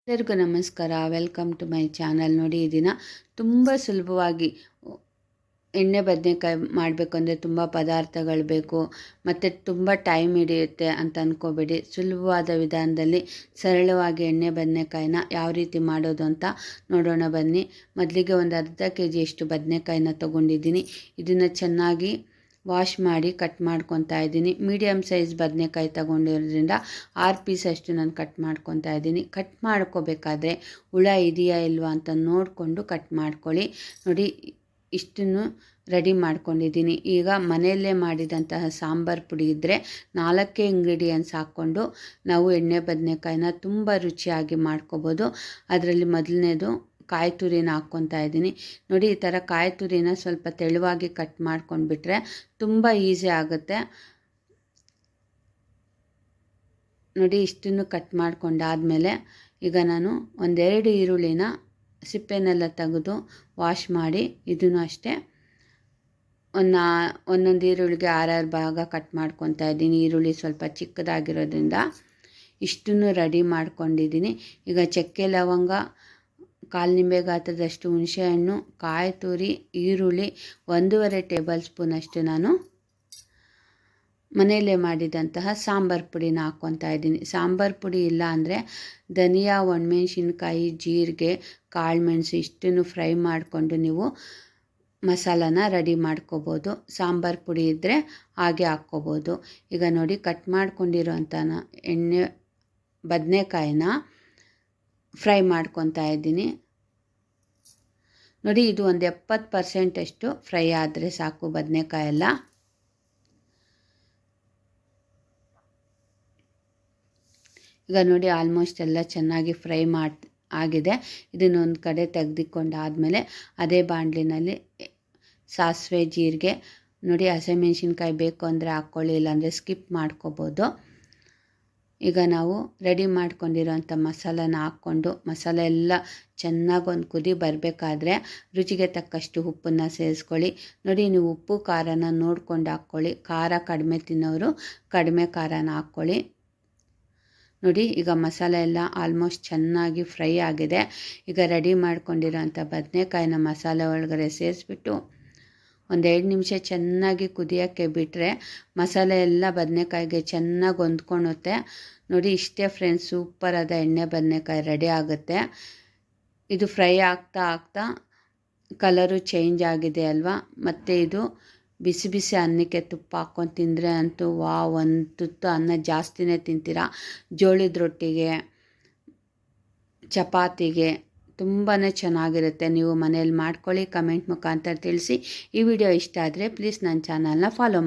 ಎಲ್ಲರಿಗೂ ನಮಸ್ಕಾರ. Welcome to my channel. ನೋಡಿ, ಈ ದಿನ ತುಂಬ ಸುಲಭವಾಗಿ ಎಣ್ಣೆ ಬದನೆಕಾಯಿ ಮಾಡಬೇಕು ಅಂದರೆ ತುಂಬ ಪದಾರ್ಥಗಳು ಬೇಕು ಮತ್ತು ತುಂಬ ಟೈಮ್ ಹಿಡಿಯುತ್ತೆ ಅಂತ ಅಂದ್ಕೋಬೇಡಿ. ಸುಲಭವಾದ ವಿಧಾನದಲ್ಲಿ ಸರಳವಾಗಿ ಎಣ್ಣೆ ಬದನೆಕಾಯಿನ ಯಾವ ರೀತಿ ಮಾಡೋದು ಅಂತ ನೋಡೋಣ ಬನ್ನಿ. ಮೊದಲಿಗೆ ಒಂದು ಅರ್ಧ kg ಬದನೆಕಾಯಿನ ತೊಗೊಂಡಿದ್ದೀನಿ. ಇದನ್ನು ಚೆನ್ನಾಗಿ ವಾಶ್ ಮಾಡಿ ಕಟ್ ಮಾಡ್ಕೊತಾ ಇದ್ದೀನಿ. ಮೀಡಿಯಮ್ ಸೈಜ್ ಬದನೆಕಾಯಿ ತೊಗೊಂಡಿರೋದ್ರಿಂದ 6 ಪೀಸ್ ಅಷ್ಟು ನಾನು ಕಟ್ ಮಾಡ್ಕೊತಾ ಇದ್ದೀನಿ. ಕಟ್ ಮಾಡ್ಕೋಬೇಕಾದ್ರೆ ಹುಳ ಇದೆಯಾ ಇಲ್ವಾ ಅಂತ ನೋಡಿಕೊಂಡು ಕಟ್ ಮಾಡ್ಕೊಳ್ಳಿ. ನೋಡಿ, ಇಷ್ಟನ್ನು ರೆಡಿ ಮಾಡ್ಕೊಂಡಿದ್ದೀನಿ. ಈಗ ಮನೆಯಲ್ಲೇ ಮಾಡಿದಂತಹ ಸಾಂಬಾರು ಪುಡಿ ಇದ್ದರೆ 4 ಇಂಗ್ರೀಡಿಯೆಂಟ್ಸ್ ಹಾಕ್ಕೊಂಡು ನಾವು ಎಣ್ಣೆ ಬದನೆಕಾಯಿನ ತುಂಬ ರುಚಿಯಾಗಿ ಮಾಡ್ಕೋಬೋದು. ಅದರಲ್ಲಿ ಮೊದಲನೇದು ಕಾಯಿ ತುರಿನ ಹಾಕ್ಕೊತಾ ಇದ್ದೀನಿ. ನೋಡಿ, ಈ ಥರ ಕಾಯಿ ತುರಿನ ಸ್ವಲ್ಪ ತೆಳುವಾಗಿ ಕಟ್ ಮಾಡ್ಕೊಂಡ್ಬಿಟ್ರೆ ತುಂಬ ಈಸಿ ಆಗುತ್ತೆ. ನೋಡಿ, ಇಷ್ಟನ್ನು ಕಟ್ ಮಾಡ್ಕೊಂಡಾದಮೇಲೆ ಈಗ ನಾನು 1-2 ಈರುಳ್ಳಿನ ಸಿಪ್ಪೆನೆಲ್ಲ ತೆಗೆದು ವಾಶ್ ಮಾಡಿ ಇದನ್ನು ಅಷ್ಟೇ ಒಂದೊಂದು ಈರುಳ್ಳಿಗೆ 6 ಭಾಗ ಕಟ್ ಮಾಡ್ಕೊತಾ ಇದ್ದೀನಿ. ಈರುಳ್ಳಿ ಸ್ವಲ್ಪ ಚಿಕ್ಕದಾಗಿರೋದ್ರಿಂದ ಇಷ್ಟನ್ನು ರೆಡಿ ಮಾಡ್ಕೊಂಡಿದ್ದೀನಿ. ಈಗ ಚಕ್ಕೆ ಲವಂಗ, 1/4 ನಿಂಬೆ ಗಾತ್ರದಷ್ಟು ಹುಣಸೆಹಣ್ಣು, ಕಾಯಿ ತುರಿ, ಈರುಳ್ಳಿ, 1.5 ಟೇಬಲ್ ಸ್ಪೂನಷ್ಟು ನಾನು ಮನೆಯಲ್ಲೇ ಮಾಡಿದಂತಹ ಸಾಂಬಾರು ಪುಡಿನ ಹಾಕ್ಕೊತಾ ಇದ್ದೀನಿ. ಸಾಂಬಾರು ಪುಡಿ ಇಲ್ಲ ಅಂದರೆ ಧನಿಯಾ, ಒಣಮೆಣ್ಸಿನ್ಕಾಯಿ, ಜೀರಿಗೆ, ಕಾಳುಮೆಣಸು ಇಷ್ಟನ್ನು ಫ್ರೈ ಮಾಡಿಕೊಂಡು ನೀವು ಮಸಾಲಾನ ರೆಡಿ ಮಾಡ್ಕೋಬೋದು. ಸಾಂಬಾರು ಪುಡಿ ಇದ್ದರೆ ಹಾಗೆ ಹಾಕ್ಕೋಬೋದು. ಈಗ ನೋಡಿ, ಕಟ್ ಮಾಡ್ಕೊಂಡಿರೋಂಥ ಎಣ್ಣೆ ಬದನೆಕಾಯಿನ ಫ್ರೈ ಮಾಡ್ಕೊತಾ ಇದ್ದೀನಿ. ನೋಡಿ, ಇದು ಒಂದು 70% ಫ್ರೈ ಆದರೆ ಸಾಕು ಬದನೆಕಾಯೆಲ್ಲ. ಈಗ ನೋಡಿ, ಆಲ್ಮೋಸ್ಟ್ ಎಲ್ಲ ಚೆನ್ನಾಗಿ ಫ್ರೈ ಆಗಿದೆ. ಇದನ್ನೊಂದು ಕಡೆ ತೆಗೆದುಕೊಂಡಾದಮೇಲೆ ಅದೇ ಬಾಣಲಿನಲ್ಲಿ ಸಾಸಿವೆ, ಜೀರಿಗೆ, ನೋಡಿ ಹಸಿಮೆಣ್ಸಿನ್ಕಾಯಿ ಬೇಕು ಅಂದರೆ ಹಾಕ್ಕೊಳ್ಳಿ, ಇಲ್ಲಾಂದರೆ ಸ್ಕಿಪ್ ಮಾಡ್ಕೋಬೋದು. ಈಗ ನಾವು ರೆಡಿ ಮಾಡ್ಕೊಂಡಿರೋಂಥ ಮಸಾಲಾನ ಹಾಕ್ಕೊಂಡು ಮಸಾಲೆ ಎಲ್ಲ ಚೆನ್ನಾಗಿ ಒಂದು ಕುದಿ ಬರಬೇಕಾದ್ರೆ ರುಚಿಗೆ ತಕ್ಕಷ್ಟು ಉಪ್ಪನ್ನು ಸೇರಿಸ್ಕೊಳ್ಳಿ. ನೋಡಿ, ನೀವು ಉಪ್ಪು ಖಾರನ ನೋಡ್ಕೊಂಡು ಹಾಕ್ಕೊಳ್ಳಿ. ಖಾರ ಕಡಿಮೆ ತಿನ್ನೋರು ಕಡಿಮೆ ಖಾರನ ಹಾಕ್ಕೊಳ್ಳಿ. ನೋಡಿ, ಈಗ ಮಸಾಲೆ ಎಲ್ಲ ಆಲ್ಮೋಸ್ಟ್ ಚೆನ್ನಾಗಿ ಫ್ರೈ ಆಗಿದೆ. ಈಗ ರೆಡಿ ಮಾಡ್ಕೊಂಡಿರೋಂಥ ಬದನೆಕಾಯಿನ ಮಸಾಲೆ ಒಳಗಡೆ ಸೇರಿಸ್ಬಿಟ್ಟು 1-2 ನಿಮಿಷ ಚೆನ್ನಾಗಿ ಕುದಿಯೋಕ್ಕೆ ಬಿಟ್ಟರೆ ಮಸಾಲೆ ಎಲ್ಲ ಬದನೆಕಾಯಿಗೆ ಚೆನ್ನಾಗಿ ಹೊಂದ್ಕೊಳುತ್ತೆ. ನೋಡಿ, ಇಷ್ಟೇ ಫ್ರೆಂಡ್ಸ್, ಸೂಪರಾದ ಎಣ್ಣೆ ಬದನೆಕಾಯಿ ರೆಡಿ ಆಗುತ್ತೆ. ಇದು ಫ್ರೈ ಆಗ್ತಾ ಕಲರು ಚೇಂಜ್ ಆಗಿದೆ ಅಲ್ವಾ. ಮತ್ತು ಇದು ಬಿಸಿ ಬಿಸಿ ಅನ್ನಕ್ಕೆ ತುಪ್ಪ ಹಾಕ್ಕೊಂಡು ತಿಂದರೆ ಅಂತೂ ಒಂದು ತುತ್ತು ಅನ್ನ ಜಾಸ್ತಿನೇ ತಿಂತೀರಾ. ಜೋಳದ ರೊಟ್ಟಿಗೆ, ಚಪಾತಿಗೆ ತುಂಬಾ ಚೆನ್ನಾಗಿರುತ್ತೆ. ನೀವು ಮನೇಲಿ ಮಾಡ್ಕೊಳ್ಳಿ, ಕಮೆಂಟ್ ಮುಖಾಂತರ ತಿಳಿಸಿ. ಈ ವಿಡಿಯೋ ಇಷ್ಟ ಆದರೆ ಪ್ಲೀಸ್ ನನ್ನ ಚಾನಲ್ನ ಫಾಲೋ ಮಾಡಿ.